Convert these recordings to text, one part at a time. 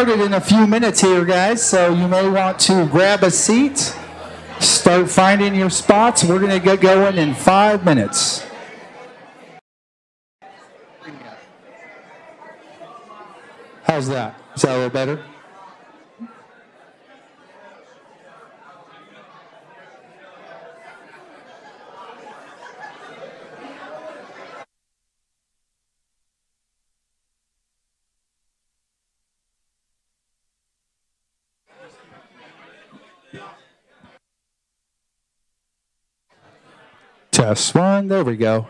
started in a few minutes here, guys, so you may want to grab a seat, start finding your spots. We're going to get going in 5 minutes. How's that? Is that a little better? Test one. There we go.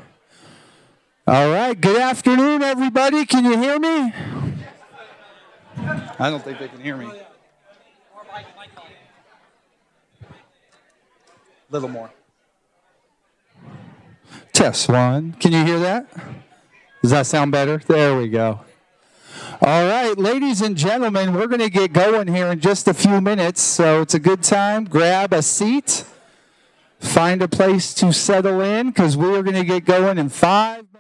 All right. Good afternoon, everybody. Can you hear me? I don't think they can hear me. A little more. Test one. Can you hear that? Does that sound better? There we go. All right, ladies and gentlemen, we're going to get going here in just a few minutes, so it's a good time. Grab a seat. Find a place to settle in because we're going to get going in 5 minutes.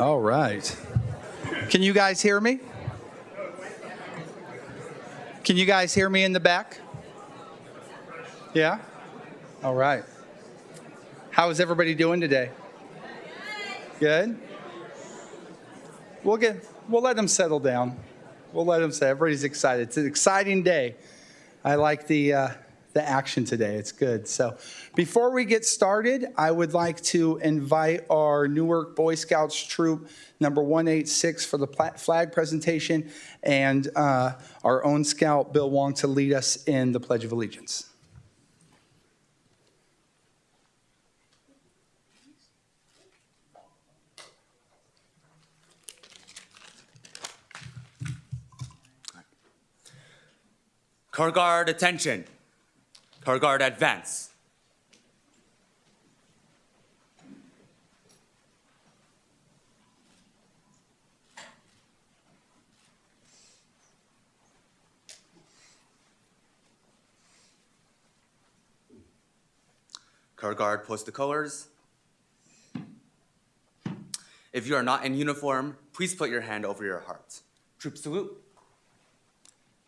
All right. Can you guys hear me? Can you guys hear me in the back? Yeah? All right. How is everybody doing today? Good? We'll let them settle down. We'll let them say everybody's excited. It's an exciting day. I like the action today. It's good. So before we get started, I would like to invite our Newark Boy Scouts troop number 186 for the flag presentation and our own scout, Bill Wong, to lead us in the Pledge of Allegiance. Car guard, attention. Car guard, advance. Car guard, post the colors. If you are not in uniform, please put your hand over your heart. Troop salute.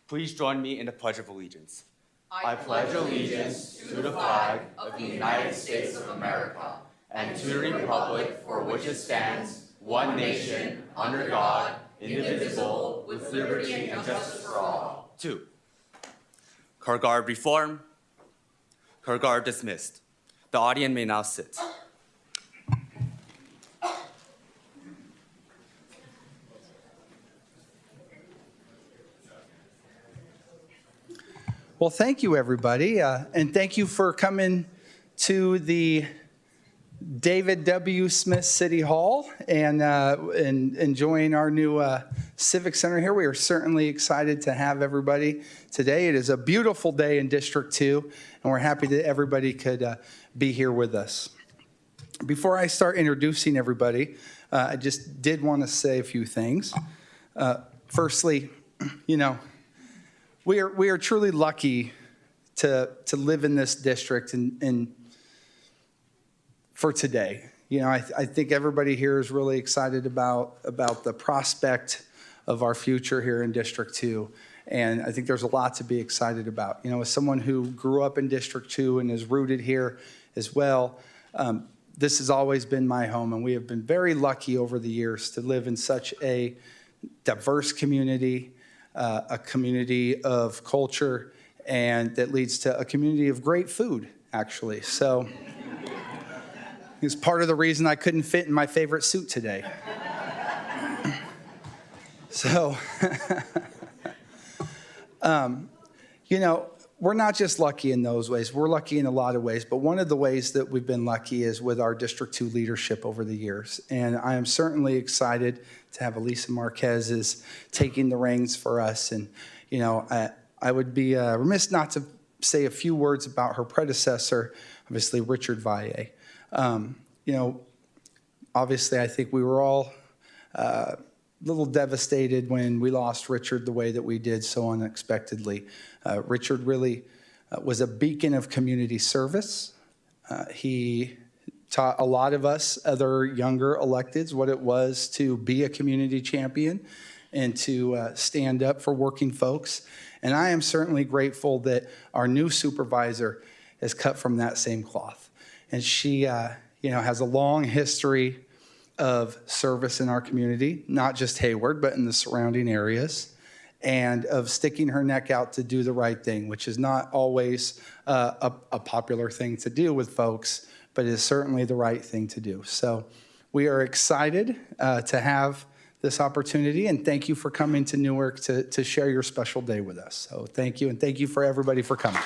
Please join me in the Pledge of Allegiance. I pledge allegiance to the flag of the United States of America and to the republic for which it stands, one nation, under God, indivisible, with liberty and justice for all. 2. Car guard reform. Car guard dismissed. The audience may now sit. Well, thank you, everybody, and thank you for coming to the David W. Smith City Hall and enjoying our new Civic Center here. We are certainly excited to have everybody today. It is a beautiful day in District 2, and we're happy that everybody could be here with us. Before I start introducing everybody, I just did want to say a few things. Firstly, we are truly lucky to live in this district and for today. I think everybody here is really excited about the prospect of our future here in District 2. And I think there's a lot to be excited about. As someone who grew up in District 2 and is rooted here as well, this has always been my home. And we have been very lucky over the years to live in such a diverse community, a community of culture, and that leads to a community of great food, actually. So it's part of the reason I couldn't fit in my favorite suit today. So, we're not just lucky in those ways. We're lucky in a lot of ways. But one of the ways that we've been lucky is with our District 2 leadership over the years. And I am certainly excited to have Elisa Marquez is taking the reins for us. And, I would be remiss not to say a few words about her predecessor, obviously Richard Valle. Obviously I think we were all a little devastated when we lost Richard the way that we did so unexpectedly. Richard really was a beacon of community service. He taught a lot of us other younger electeds what it was to be a community champion and to stand up for working folks. And I am certainly grateful that our new supervisor is cut from that same cloth. And she, has a long history of service in our community, not just Hayward, but in the surrounding areas, and of sticking her neck out to do the right thing, which is not always a popular thing to do with folks, but is certainly the right thing to do. So we are excited to have this opportunity, and thank you for coming to Newark to share your special day with us. So thank you, and thank you for everybody for coming.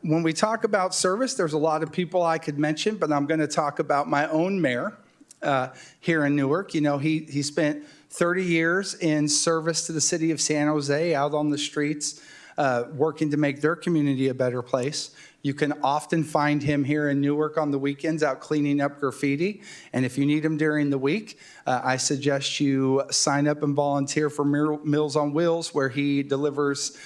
When we talk about service, there's a lot of people I could mention, but I'm going to talk about my own mayor here in Newark. He spent 30 years in service to the city of San Jose, out on the streets, working to make their community a better place. You can often find him here in Newark on the weekends out cleaning up graffiti. And if you need him during the week, I suggest you sign up and volunteer for Meals on Wheels, where he delivers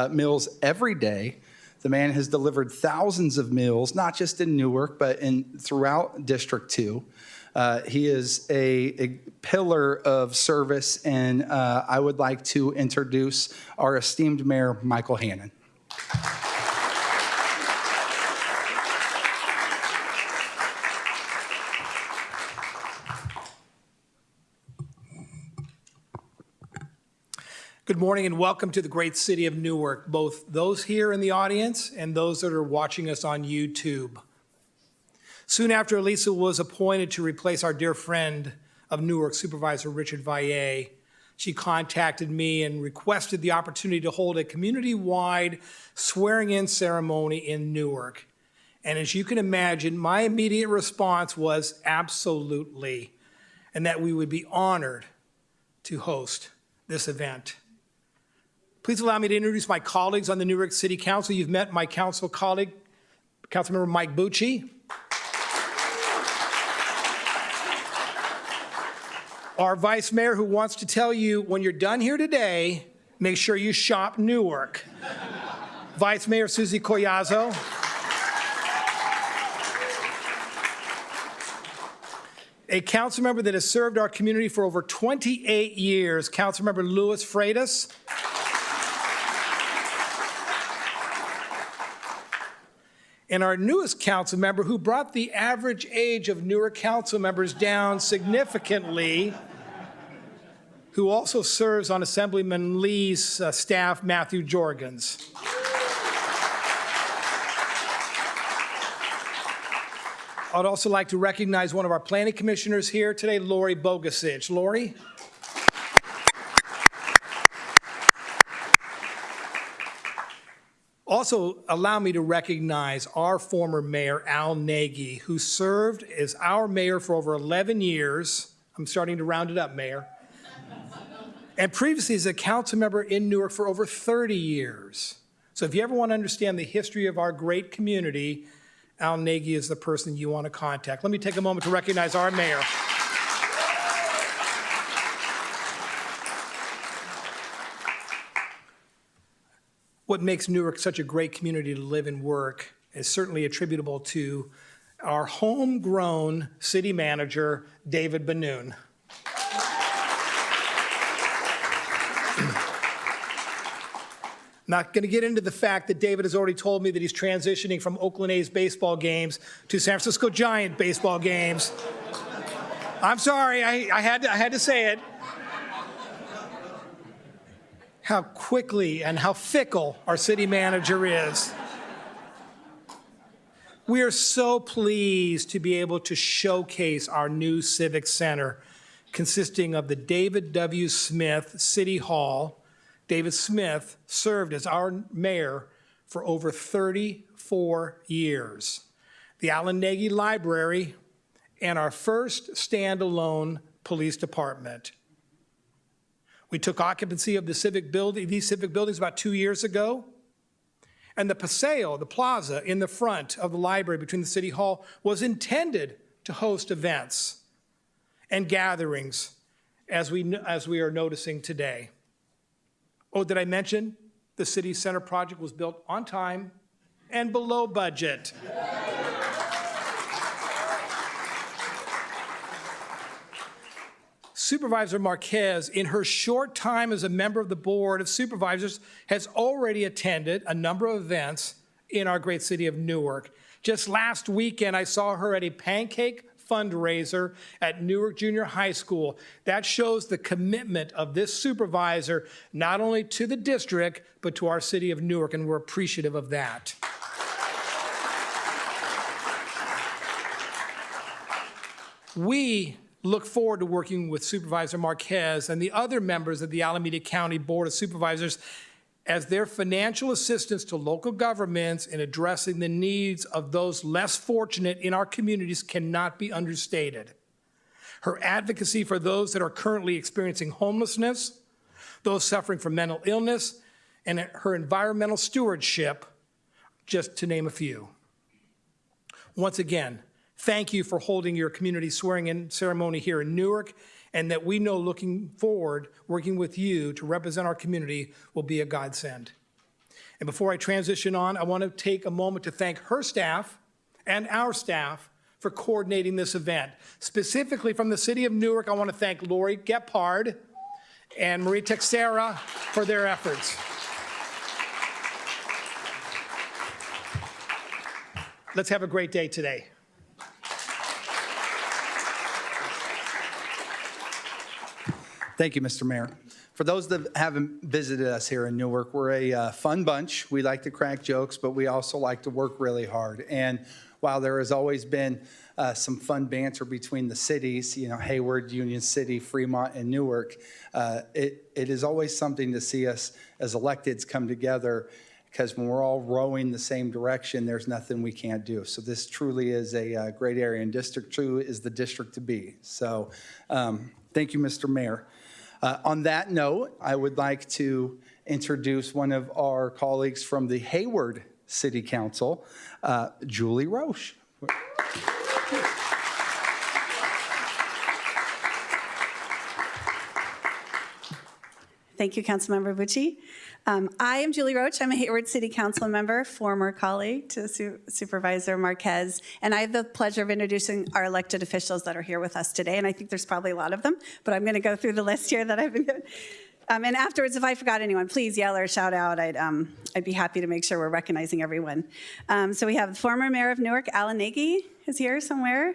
meals every day The man has delivered thousands of meals, not just in Newark, but throughout District 2. He is a pillar of service, and I would like to introduce our esteemed Mayor, Michael Hannon. Good morning and welcome to the great city of Newark, both those here in the audience and those that are watching us on YouTube. Soon after Elisa was appointed to replace our dear friend of Newark, Supervisor Richard Valle, she contacted me and requested the opportunity to hold a community-wide swearing-in ceremony in Newark. And as you can imagine, my immediate response was absolutely, and that we would be honored to host this event. Please allow me to introduce my colleagues on the Newark City Council. You've met my council colleague, Councilmember Mike Bucci. Our vice mayor, who wants to tell you when you're done here today, make sure you shop Newark. Vice Mayor Susie Collazo. A council member that has served our community for over 28 years, Councilmember Louis Freitas. And our newest council member, who brought the average age of Newark council members down significantly, who also serves on Assemblyman Lee's staff, Matthew Jorgens. I'd also like to recognize one of our planning commissioners here today, Lori Bogasich. Lori? Also, allow me to recognize our former mayor, Al Nagy, who served as our mayor for over 11 years. I'm starting to round it up, Mayor. And previously as a council member in Newark for over 30 years. So if you ever want to understand the history of our great community, Al Nagy is the person you want to contact. Let me take a moment to recognize our mayor. What makes Newark such a great community to live and work is certainly attributable to our homegrown city manager, David Benoon. Not going to get into the fact that David has already told me that he's transitioning from Oakland A's baseball games to San Francisco Giant baseball games. I'm sorry, I had to say it. How quickly and how fickle our city manager is. We are so pleased to be able to showcase our new Civic Center, consisting of the David W. Smith City Hall. David Smith served as our mayor for over 34 years. The Alan Nagy Library, and our first standalone police department. We took occupancy of these civic buildings about 2 years ago. And the paseo, the plaza in the front of the library between the City Hall, was intended to host events and gatherings as we are noticing today. Oh, did I mention the City Center project was built on time and below budget? Supervisor Marquez, in her short time as a member of the Board of Supervisors, has already attended a number of events in our great city of Newark. Just last weekend, I saw her at a pancake fundraiser at Newark Junior High School. That shows the commitment of this supervisor, not only to the district, but to our city of Newark, and we're appreciative of that. We look forward to working with Supervisor Marquez and the other members of the Alameda County Board of Supervisors as their financial assistance to local governments in addressing the needs of those less fortunate in our communities cannot be understated. Her advocacy for those that are currently experiencing homelessness, those suffering from mental illness, and her environmental stewardship, just to name a few. Once again, thank you for holding your community swearing-in ceremony here in Newark, and that we know looking forward, working with you to represent our community will be a godsend. And before I transition on, I want to take a moment to thank her staff and our staff for coordinating this event. Specifically from the city of Newark, I want to thank Lori Gepard and Marie Texera for their efforts. Let's have a great day today. Thank you, Mr. Mayor. For those that haven't visited us here in Newark, we're a fun bunch. We like to crack jokes, but we also like to work really hard. And while there has always been some fun banter between the cities, you know, Hayward, Union City, Fremont, and Newark, it is always something to see us as electeds come together, because when we're all rowing the same direction, there's nothing we can't do. So this truly is a great area, and District 2 is the district to be. So thank you, Mr. Mayor. On that note, I would like to introduce one of our colleagues from the Hayward City Council, Julie Roche. Thank you, Councilmember Bucci. I am Julie Roach. I'm a Hayward City Council member, former colleague to Supervisor Marquez, and I have the pleasure of introducing our elected officials that are here with us today, and I think there's probably a lot of them, but I'm going to go through the list here that I've been given. And afterwards, if I forgot anyone, please yell or shout out. I'd be happy to make sure we're recognizing everyone. So we have the former mayor of Newark, Alan Nagy, is here somewhere.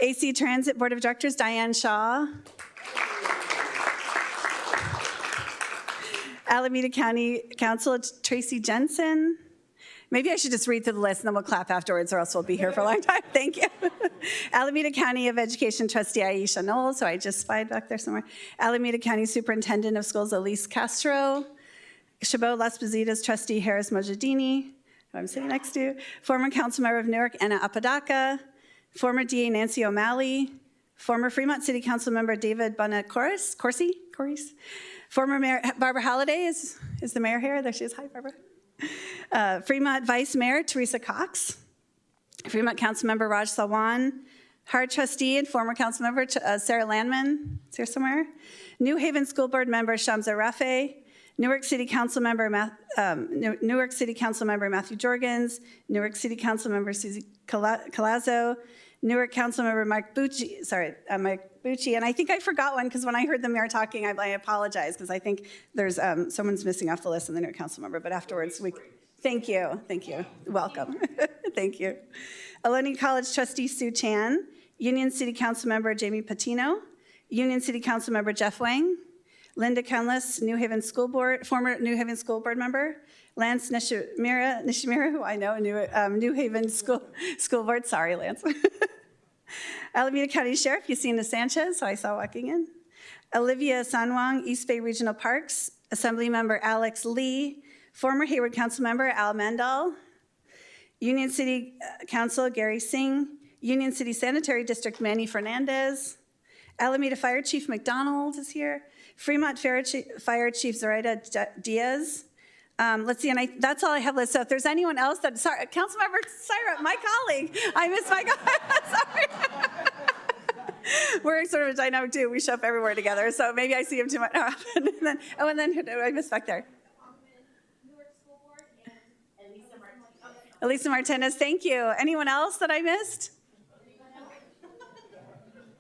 AC Transit Board of Directors, Diane Shaw. Alameda County Council, Tracy Jensen. Maybe I should just read through the list and then we'll clap afterwards, or else we'll be here for a long time. Thank you. Alameda County of Education Trustee Aisha Knowles, so I just spied back there somewhere. Alameda County Superintendent of Schools Elise Castro. Chabot Las Positas Trustee Harris Mojadini, who I'm sitting next to. Former Council Member of Newark, Anna Apodaca. Former DA Nancy O'Malley. Former Fremont City Council Member David Corsi. Former Mayor Barbara Halliday is the mayor here. There she is. Hi, Barbara. Fremont Vice Mayor Teresa Cox. Fremont Council Member Raj Sawan. Hard Trustee and former Council Member Sarah Landman. Is here somewhere. New Haven School Board Member Shamsa Rafe. Newark City Council Member Matthew Jorgens. Newark City Council Member Susie Calazzo. Newark Councilmember Mike Bucci, and I think I forgot one because when I heard the mayor talking, I apologize because I think there's someone's missing off the list in the Newark Councilmember, but afterwards thank you, welcome, thank you. Ohlone College Trustee Sue Chan, Union City Councilmember Jamie Patino, Union City Councilmember Jeff Wang, Linda Cunless, former New Haven School Board member, Lance Nishimura, who I know, New Haven School Board, sorry, Lance. Alameda County Sheriff Yasina Sanchez, who I saw walking in. Olivia Sanwang, East Bay Regional Parks, Assembly Member Alex Lee, former Hayward Council Member Al Mandal, Union City Council Gary Singh, Union City Sanitary District Manny Fernandez, Alameda Fire Chief McDonald is here, Fremont Fire Chief Zoraida Diaz. Let's see, and that's all I have listed. So if there's anyone else sorry, Councilmember Syra, my colleague, I missed my sorry. We're sort of a dynamic too. We show up everywhere together, so maybe I see him too much often. and then who did I miss back there? Newark School Board and Elisa Martinez. Elisa Martinez, thank you. Anyone else that I missed?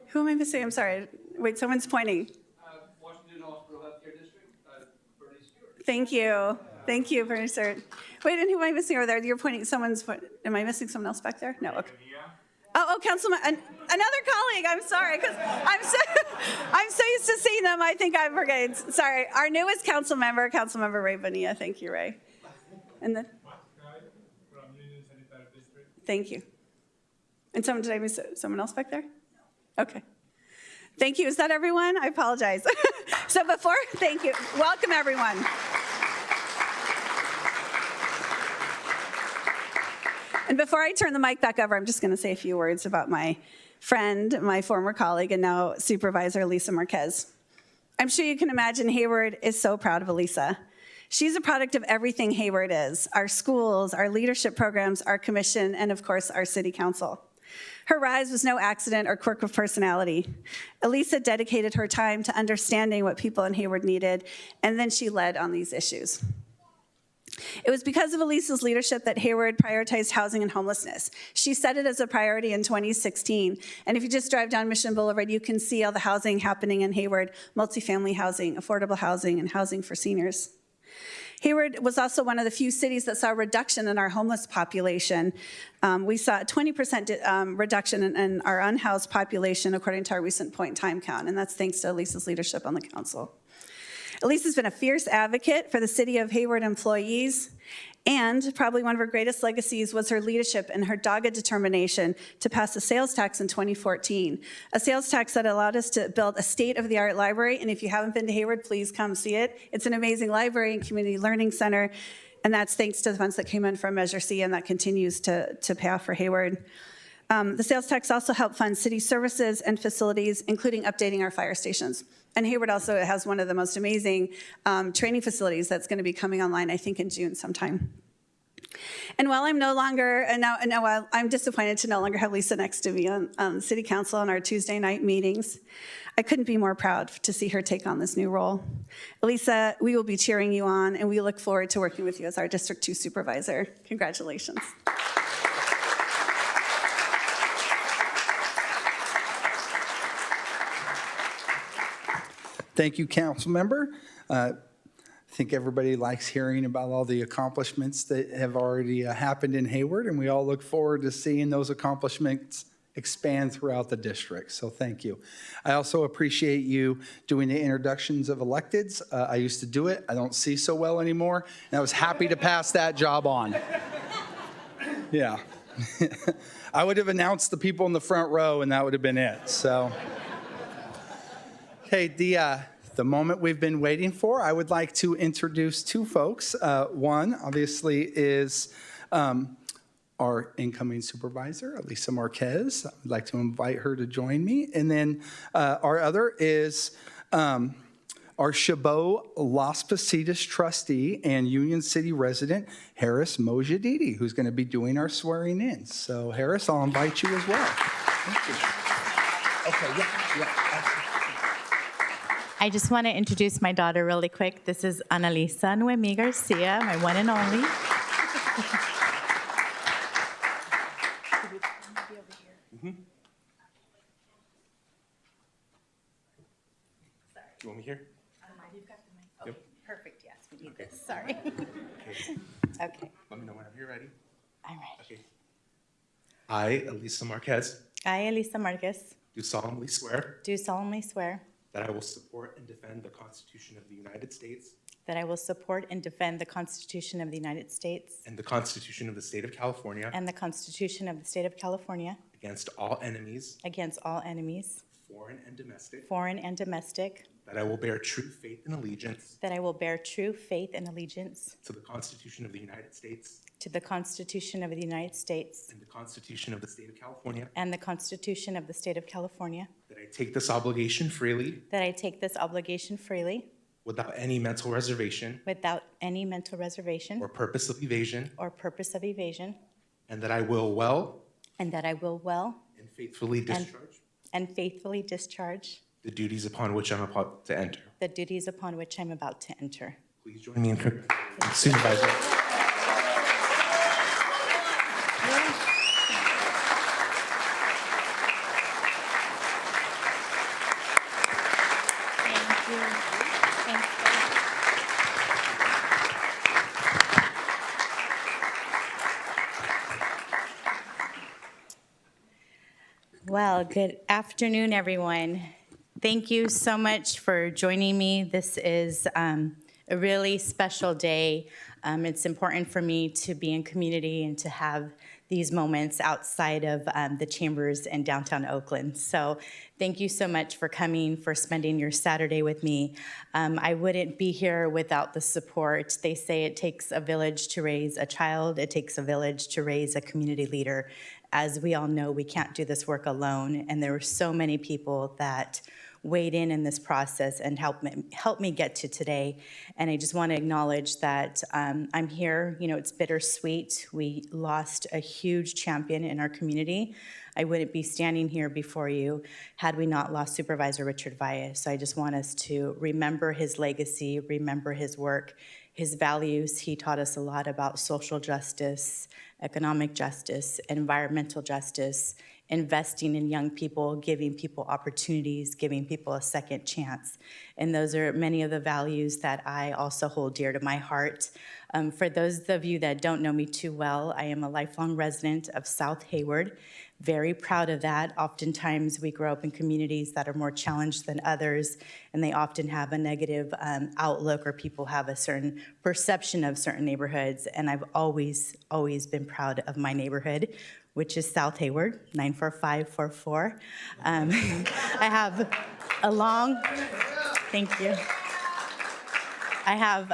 Who am I missing? I'm sorry. Wait, someone's pointing. Washington Hospital Healthcare District, Bernie Stewart. Thank you. Thank you, Bernie Stewart. Wait, and who am I missing over there? You're pointing, am I missing someone else back there? No, okay. Oh, Councilman, another colleague, I'm sorry, because I'm so used to seeing them, I think I'm forgetting. Sorry, our newest Councilmember Ray Bonilla. Thank you, Ray. And then? From Union Sanitary District. Thank you. And did I miss someone else back there? Okay. Thank you. Is that everyone? I apologize. Thank you. Welcome, everyone. And before I turn the mic back over, I'm just going to say a few words about my friend, my former colleague, and now Supervisor Elisa Marquez. I'm sure you can imagine Hayward is so proud of Elisa. She's a product of everything Hayward is, our schools, our leadership programs, our commission, and of course, our city council. Her rise was no accident or quirk of personality. Elisa dedicated her time to understanding what people in Hayward needed, and then she led on these issues. It was because of Elisa's leadership that Hayward prioritized housing and homelessness. She set it as a priority in 2016, and if you just drive down Mission Boulevard, you can see all the housing happening in Hayward, multifamily housing, affordable housing, and housing for seniors. Hayward was also one of the few cities that saw a reduction in our homeless population. We saw a 20% reduction in our unhoused population according to our recent point-in-time count, and that's thanks to Elisa's leadership on the council. Elisa's been a fierce advocate for the City of Hayward employees, and probably one of her greatest legacies was her leadership and her dogged determination to pass a sales tax in 2014, a sales tax that allowed us to build a state-of-the-art library, and if you haven't been to Hayward, please come see it. It's an amazing library and community learning center, and that's thanks to the funds that came in from Measure C, and that continues to pay off for Hayward. The sales tax also helped fund city services and facilities, including updating our fire stations. And Hayward also has one of the most amazing training facilities that's going to be coming online, I think, in June sometime. And while I'm no longer, while I'm disappointed to no longer have Lisa next to me on City Council on our Tuesday night meetings, I couldn't be more proud to see her take on this new role. Elisa, we will be cheering you on, and we look forward to working with you as our District 2 Supervisor. Congratulations. Thank you, council member. I think everybody likes hearing about all the accomplishments that have already happened in Hayward, and we all look forward to seeing those accomplishments expand throughout the district, so thank you. I also appreciate you doing the introductions of electeds. I used to do it. I don't see so well anymore, and I was happy to pass that job on. Yeah. I would have announced the people in the front row, and that would have been it, so. Okay, the moment we've been waiting for, I would like to introduce two folks. One, obviously, is our incoming supervisor, Elisa Marquez. I'd like to invite her to join me. And then our other is our Chabot Las Positas trustee and Union City resident, Harris Mojadidi, who's going to be doing our swearing in. So, Harris, I'll invite you as well. Thank you. Okay, yeah. I just want to introduce my daughter really quick. This is Annalisa Noemi Garcia, my one and only. Do you want me here? You've got the mic. Oh, perfect, yes, we need this. Sorry. Okay. Let me know whenever you're ready. I'm ready. Okay. I, Elisa Marquez, I, Elisa Marquez, do solemnly swear swear that I will support and defend the Constitution of the United States that I will support and defend the Constitution of the United States and the Constitution of the State of California and the Constitution of the State of California against all enemies, foreign and domestic, that I will bear true faith and allegiance that I will bear true faith and allegiance to the Constitution of the United States to the Constitution of the United States and the Constitution of the State of California, and the Constitution of the State of California, that I take this obligation freely without any mental reservation or purpose of evasion, and that I will well and and faithfully discharge the duties upon which I'm about to enter. Please join me in Supervisor. Well, good afternoon, everyone. Thank you so much for joining me. This is a really special day. It's important for me to be in community and to have these moments outside of the chambers in downtown Oakland. So thank you so much for coming, for spending your Saturday with me. I wouldn't be here without the support. They say it takes a village to raise a child. It takes a village to raise a community leader. As we all know, we can't do this work alone, and there were so many people that weighed in this process and helped me get to today. And I just want to acknowledge that I'm here. You know, it's bittersweet. We lost a huge champion in our community. I wouldn't be standing here before you had we not lost Supervisor Richard Valles. So I just want us to remember his legacy, remember his work, his values. He taught us a lot about social justice, economic justice, environmental justice, investing in young people, giving people opportunities, giving people a second chance. And those are many of the values that I also hold dear to my heart. For those of you that don't know me too well, I am a lifelong resident of South Hayward. Very proud of that. Oftentimes we grow up in communities that are more challenged than others, and they often have a negative outlook, or people have a certain perception of certain neighborhoods. And I've always been proud of my neighborhood, which is South Hayward, 94544. I have a long, thank you. I have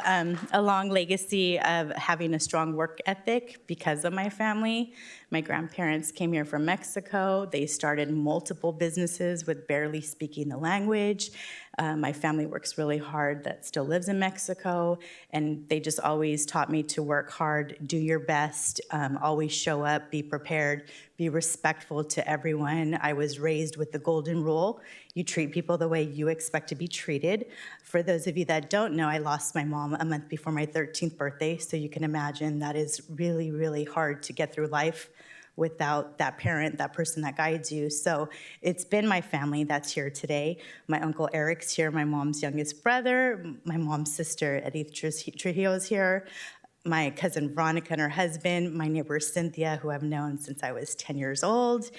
a long legacy of having a strong work ethic because of my family. My grandparents came here from Mexico. They started multiple businesses with barely speaking the language. My family works really hard that still lives in Mexico, and they just always taught me to work hard, do your best, always show up, be prepared, be respectful to everyone. I was raised with the golden rule. You treat people the way you expect to be treated. For those of you that don't know, I lost my mom a month before my 13th birthday, so you can imagine that is really, really hard to get through life without that parent, that person that guides you. So it's been my family that's here today. My Uncle Eric's here, my mom's youngest brother, my mom's sister, Edith Trujillo, is here, my cousin Veronica and her husband, my neighbor Cynthia, who I've known since I was 10 years old.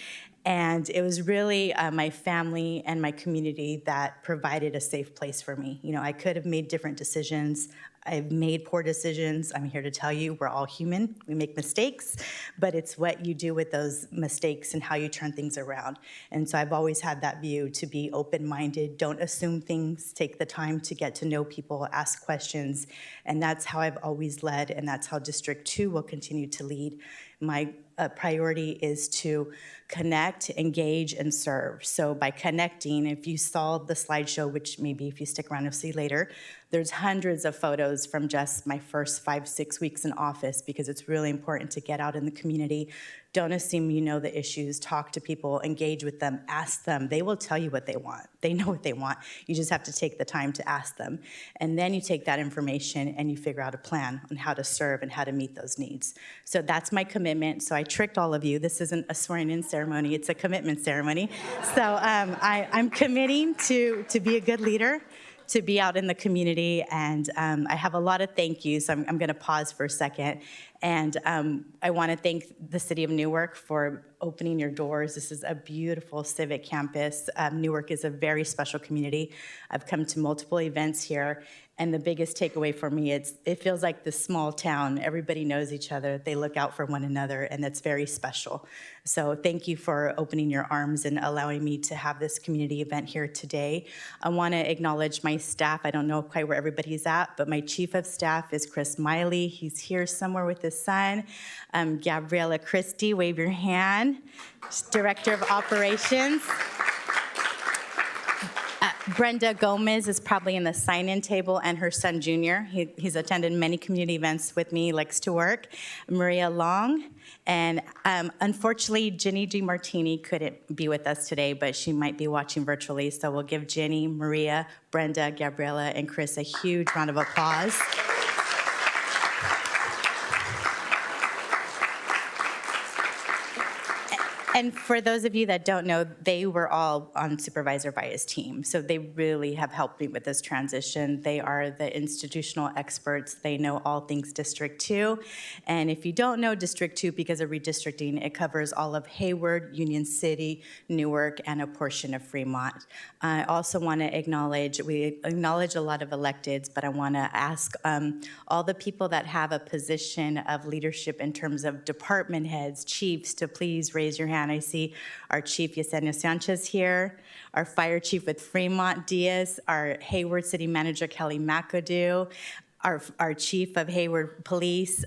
And it was really my family and my community that provided a safe place for me. You know, I could have made different decisions. I've made poor decisions. I'm here to tell you we're all human. We make mistakes, but it's what you do with those mistakes and how you turn things around. And so I've always had that view to be open-minded, don't assume things, take the time to get to know people, ask questions, and that's how I've always led, and that's how District 2 will continue to lead. My priority is to connect, engage, and serve. So by connecting, if you saw the slideshow, which maybe if you stick around you'll see later, there's hundreds of photos from just my first 5-6 weeks in office, because it's really important to get out in the community. Don't assume you know the issues. Talk to people, engage with them, ask them. They will tell you what they want. They know what they want. You just have to take the time to ask them. And then you take that information and you figure out a plan on how to serve and how to meet those needs. So that's my commitment. So I tricked all of you. This isn't a swearing-in ceremony. It's a commitment ceremony. So I'm committing to be a good leader, to be out in the community, and I have a lot of thank yous. So I'm going to pause for a second, and I want to thank the City of Newark for opening your doors. This is a beautiful civic campus. Newark is a very special community. I've come to multiple events here, and the biggest takeaway for me, it feels like this small town. Everybody knows each other. They look out for one another, and that's very special. So thank you for opening your arms and allowing me to have this community event here today. I want to acknowledge my staff. I don't know quite where everybody's at, but my chief of staff is Chris Miley. He's here somewhere with his son. Gabriella Christie, wave your hand. Director of Operations. Brenda Gomez is probably in the sign-in table, and her son, Junior. He's attended many community events with me, likes to work. Maria Long, and unfortunately, Jenny G. Martini couldn't be with us today, but she might be watching virtually, so we'll give Jenny, Maria, Brenda, Gabriella, and Chris a huge round of applause. And for those of you that don't know, they were all on Supervisor Valles' team. So they really have helped me with this transition. They are the institutional experts. They know all things District 2. And if you don't know District 2, because of redistricting, it covers all of Hayward, Union City, Newark, and a portion of Fremont. I also want to acknowledge, we acknowledge a lot of electeds, but I want to ask all the people that have a position of leadership in terms of department heads, chiefs, to please raise your hand. I see our Chief Yesenia Sanchez here, our Fire Chief with Fremont Diaz, our Hayward City Manager Kelly McAdoo, our Chief of Hayward Police,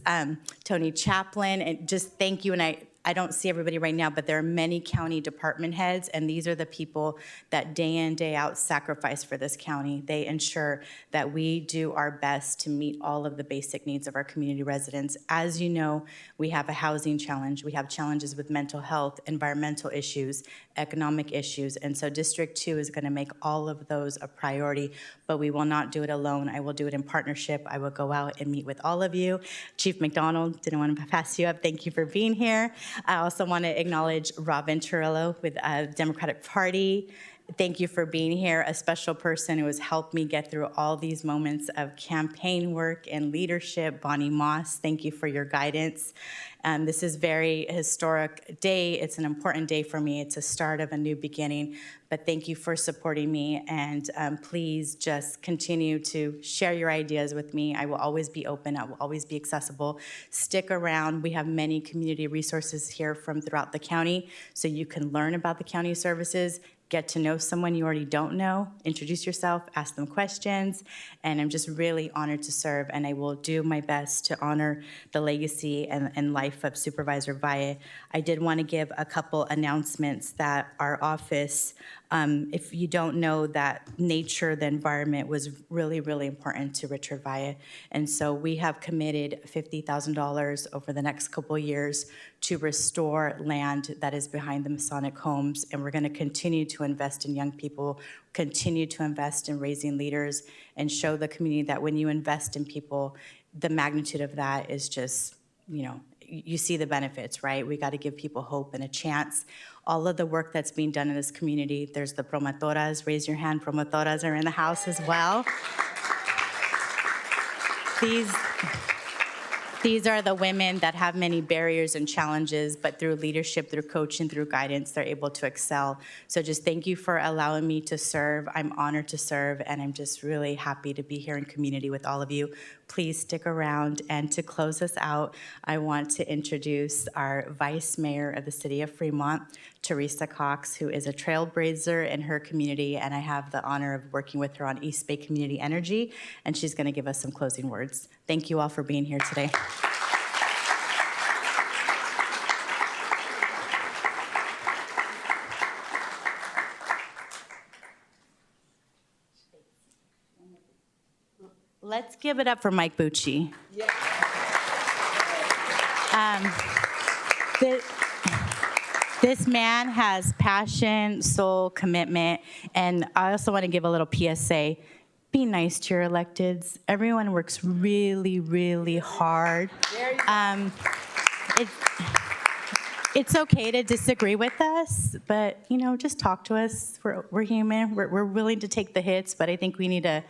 Tony Chaplin, and just thank you. And I don't see everybody right now, but there are many county department heads, and these are the people that day in, day out sacrifice for this county. They ensure that we do our best to meet all of the basic needs of our community residents. As you know, we have a housing challenge. We have challenges with mental health, environmental issues, economic issues, and so District 2 is going to make all of those a priority, but we will not do it alone. I will do it in partnership. I will go out and meet with all of you. Chief McDonald, didn't want to pass you up. Thank you for being here. I also want to acknowledge Rob Venturillo with Democratic Party. Thank you for being here, a special person who has helped me get through all these moments of campaign work and leadership. Bonnie Moss, thank you for your guidance. This is a very historic day. It's an important day for me. It's a start of a new beginning, but thank you for supporting me, and please just continue to share your ideas with me. I will always be open. I will always be accessible. Stick around. We have many community resources here from throughout the county, so you can learn about the county services, get to know someone you already don't know, introduce yourself, ask them questions, and I'm just really honored to serve, and I will do my best to honor the legacy and life of Supervisor Valle. I did want to give a couple announcements that our office, if you don't know, that nature, the environment was really, really important to Richard Valle, and so we have committed $50,000 over the next couple of years to restore land that is behind the Masonic homes, and we're going to continue to invest in young people, continue to invest in raising leaders, and show the community that when you invest in people, the magnitude of that is just, you know, you see the benefits, right? We got to give people hope and a chance. All of the work that's being done in this community, there's the promotoras, raise your hand, promotoras are in the house as well. These are the women that have many barriers and challenges, but through leadership, through coaching, through guidance, they're able to excel. So just thank you for allowing me to serve. I'm honored to serve, and I'm just really happy to be here in community with all of you. Please stick around. And to close us out, I want to introduce our Vice Mayor of the City of Fremont, Teresa Cox, who is a trailblazer in her community, and I have the honor of working with her on East Bay Community Energy, and she's going to give us some closing words. Thank you all for being here today. Let's give it up for Mike Bucci. Yeah. This man has passion, soul, commitment, and I also want to give a little PSA. Be nice to your electeds. Everyone works really, really hard. It's okay to disagree with us, but you know, just talk to us. We're human. We're willing to take the hits, but I think we need to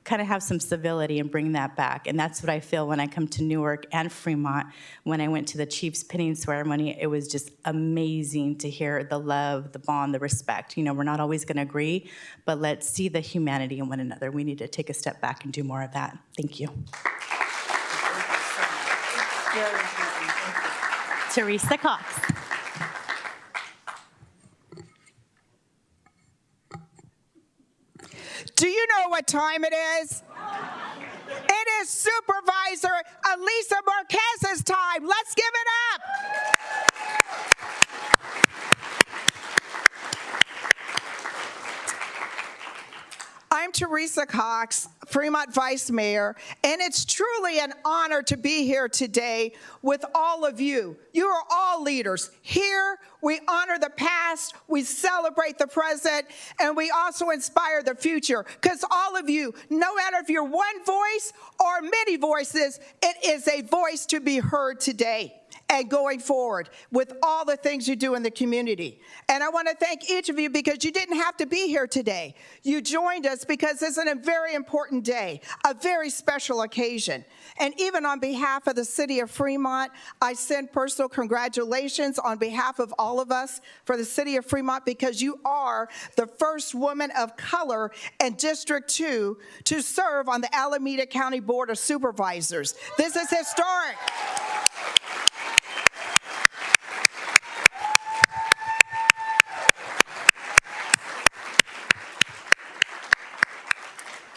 kind of have some civility and bring that back. And that's what I feel when I come to Newark and Fremont. When I went to the Chiefs pinning ceremony, it was just amazing to hear the love, the bond, the respect. You know, we're not always going to agree, but let's see the humanity in one another. We need to take a step back and do more of that. Thank you. Teresa Cox. Do you know what time it is? It is Supervisor Elisa Marquez's time. Let's give it up. I'm Teresa Cox, Fremont Vice Mayor, and it's truly an honor to be here today with all of you. You are all leaders. Here, we honor the past, we celebrate the present, and we also inspire the future, because all of you, no matter if you're one voice or many voices, it is a voice to be heard today and going forward with all the things you do in the community. And I want to thank each of you because you didn't have to be here today. You joined us because this is a very important day, a very special occasion. And even on behalf of the city of Fremont, I send personal congratulations on behalf of all of us for the city of Fremont, because you are the first woman of color in District 2 to serve on the Alameda County Board of Supervisors. This is historic.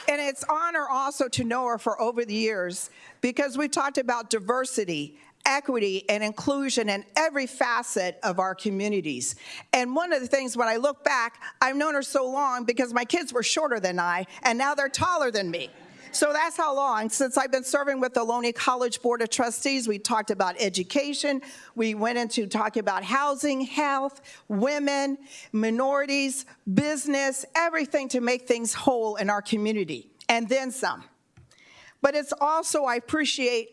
And it's honor also to know her for over the years, because we talked about diversity, equity and inclusion in every facet of our communities. And one of the things, when I look back, I've known her so long because my kids were shorter than I, and now they're taller than me. So that's how long. Since I've been serving with the Ohlone College Board of Trustees, we talked about education. We went into talking about housing, health, women, minorities, business, everything to make things whole in our community, and then some. But it's also, I appreciate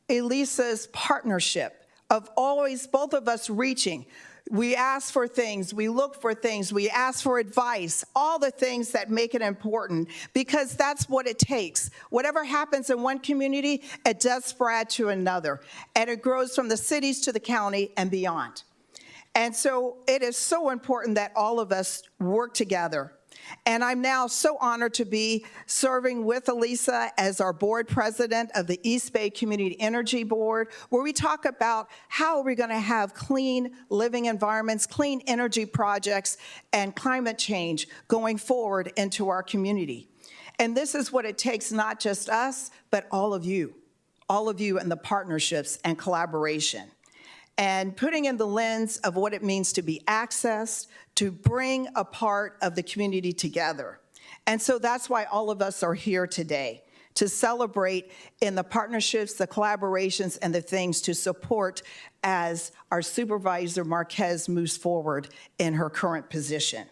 Elisa's partnership of always both of us reaching. We ask for things, we look for things, we ask for advice, all the things that make it important, because that's what it takes. Whatever happens in one community, it does spread to another, and it grows from the cities to the county and beyond. And so it is so important that all of us work together. And I'm now so honored to be serving with Elisa as our board president of the East Bay Community Energy Board, where we talk about how are we going to have clean living environments, clean energy projects, and climate change going forward into our community. And this is what it takes, not just us, but all of you in the partnerships and collaboration. And putting in the lens of what it means to be accessed, to bring a part of the community together. And so that's why all of us are here today, to celebrate in the partnerships, the collaborations, and the things to support as our Supervisor Marquez moves forward in her current position.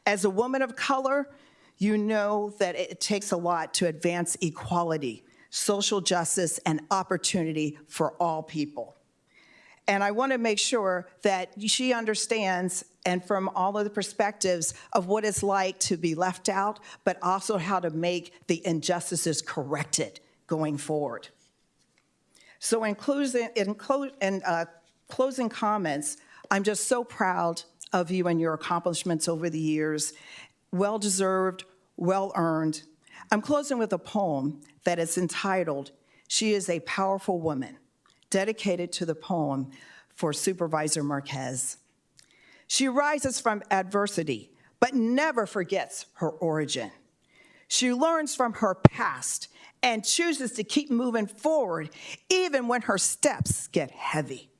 As a woman of color, you know that it takes a lot to advance equality, social justice, and opportunity for all people. And I want to make sure that she understands, and from all of the perspectives of what it's like to be left out, but also how to make the injustices corrected going forward. So in closing comments, I'm just so proud of you and your accomplishments over the years. Well-deserved, well-earned. I'm closing with a poem that is entitled, "She is a Powerful Woman," dedicated to the poem for Supervisor Marquez. She rises from adversity, but never forgets her origin. She learns from her past and chooses to keep moving forward even when her steps get heavy.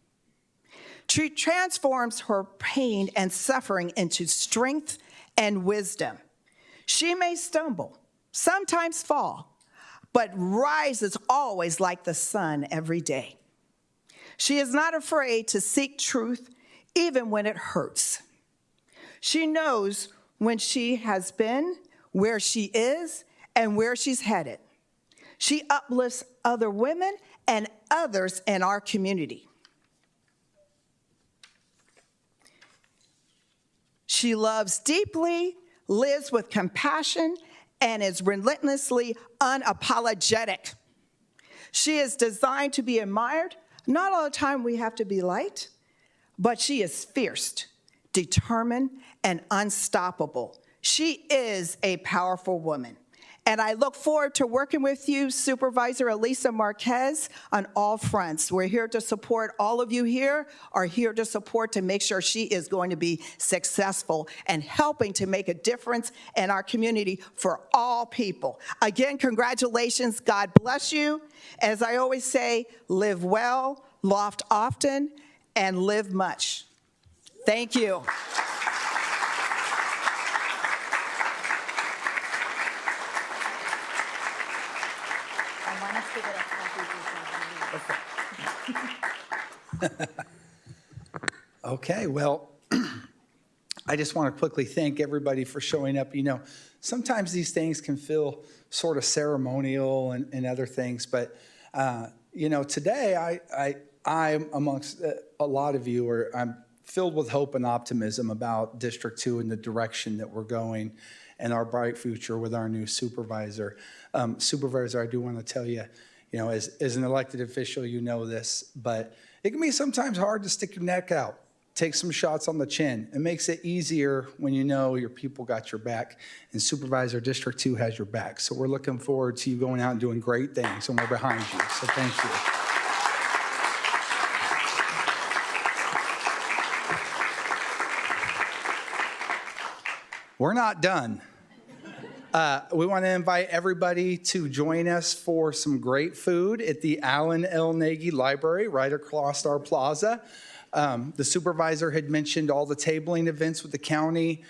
She transforms her pain and suffering into strength and wisdom. She may stumble, sometimes fall, but rises always like the sun every day. She is not afraid to seek truth even when it hurts. She knows when she has been, where she is, and where she's headed. She uplifts other women and others in our community. She loves deeply, lives with compassion, and is relentlessly unapologetic. She is designed to be admired. Not all the time we have to be liked, but she is fierce, determined, and unstoppable. She is a powerful woman. And I look forward to working with you, Supervisor Elisa Marquez, on all fronts. We're here to support. All of you here are here to support, to make sure she is going to be successful and helping to make a difference in our community for all people. Again, congratulations. God bless you. As I always say, live well, loft often, and live much. Thank you. Okay, well, I just want to quickly thank everybody for showing up. You know, sometimes these things can feel sort of ceremonial and other things, but, you know, today I'm amongst a lot of you, I'm filled with hope and optimism about District 2 and the direction that we're going and our bright future with our new supervisor. Supervisor, I do want to tell you, you know, as an elected official, you know this, but it can be sometimes hard to stick your neck out, take some shots on the chin. It makes it easier when you know your people got your back, and Supervisor District 2 has your back. So we're looking forward to you going out and doing great things, and we're behind you, so thank you. We're not done. We want to invite everybody to join us for some great food at the Allen L. Nagy Library right across our plaza. The supervisor had mentioned all the tabling events with the county,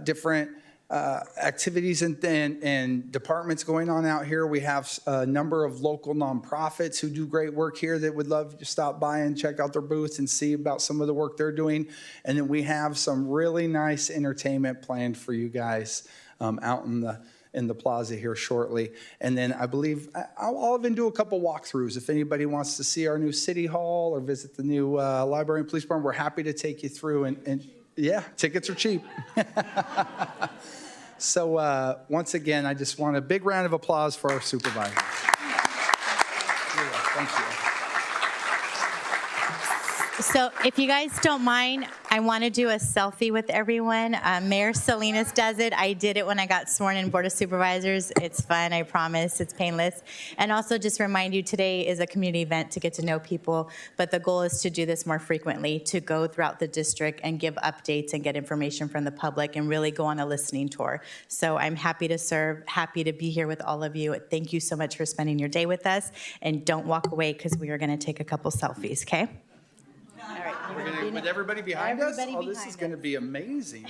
different activities and departments going on out here. We have a number of local nonprofits who do great work here that would love to stop by and check out their booths and see about some of the work they're doing. And then we have some really nice entertainment planned for you guys out in the plaza here shortly. And then I believe I'll even do a couple walkthroughs. If anybody wants to see our new city hall or visit the new library and police department, we're happy to take you through. And yeah, tickets are cheap. So once again, I just want a big round of applause for our supervisors. Thank you. So if you guys don't mind, I want to do a selfie with everyone. Mayor Salinas does it. I did it when I got sworn in Board of Supervisors. It's fun, I promise. It's painless. And also just remind you, today is a community event to get to know people, but the goal is to do this more frequently, to go throughout the district and give updates and get information from the public and really go on a listening tour. So I'm happy to serve, happy to be here with all of you. Thank you so much for spending your day with us. And don't walk away because we are going to take a couple selfies, okay? All right. We're gonna, with everybody behind us? Oh, this is going to be amazing.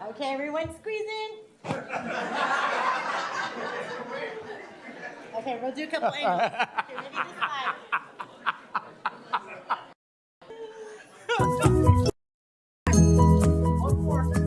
Okay, everyone squeeze in. Okay, we'll do a couple angles. Okay, ready to slide.